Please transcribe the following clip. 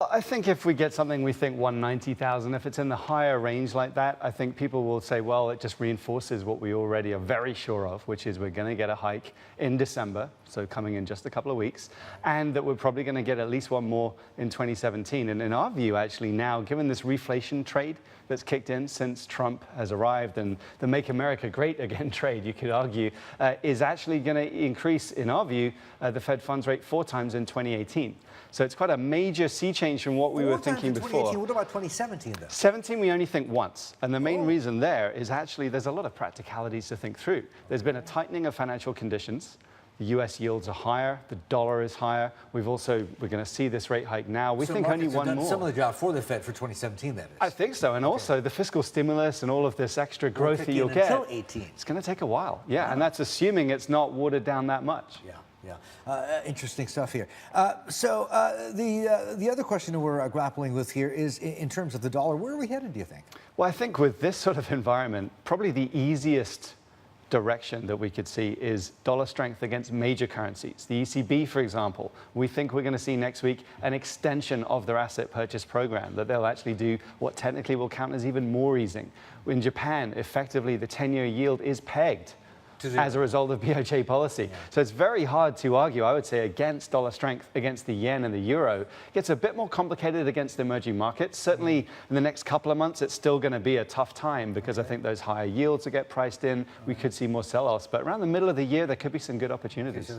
I think if we get something, we think 190,000. If it's in the higher range like that, I think people will say, well, it just reinforces what we already are very sure of, which is we're going to get a hike in December, so coming in just a couple of weeks, and that we're probably going to get at least one more in 2017. And in our view, actually now, given this reflation trade that's kicked in since Trump has arrived, and the Make America Great Again trade, you could argue, is actually going to increase, in our view, the Fed funds rate 4 times in 2018. So it's quite a major sea change from what we were thinking before. What about 2017 though? 17 we only think once. And the main reason there is actually there's a lot of practicalities to think through. There's been a tightening of financial conditions. The US yields are higher, the dollar is higher. We're going to see this rate hike now. We think only one more. Some of the job for the Fed for 2017, that is. I think so. And also the fiscal stimulus and all of this extra growth that you'll get. Until 18. It's going to take a while. Yeah, and that's assuming it's not watered down that much. Yeah. Yeah, interesting stuff here. The other question we're grappling with here is in terms of the dollar. Where are we headed, do you think? Well, I think with this sort of environment, probably the easiest direction that we could see is dollar strength against major currencies. The ECB, for example, we think we're going to see next week an extension of their asset purchase program, that they'll actually do what technically will count as even more easing. In Japan, effectively, the 10-year yield is pegged as a result of BOJ policy. Yeah. So it's very hard to argue, I would say, against dollar strength against the yen and the euro. It gets a bit more complicated against the emerging markets. Certainly in the next couple of months, it's still going to be a tough time because I think those higher yields will get priced in. We could see more sell-offs. But around the middle of the year, there could be some good opportunities.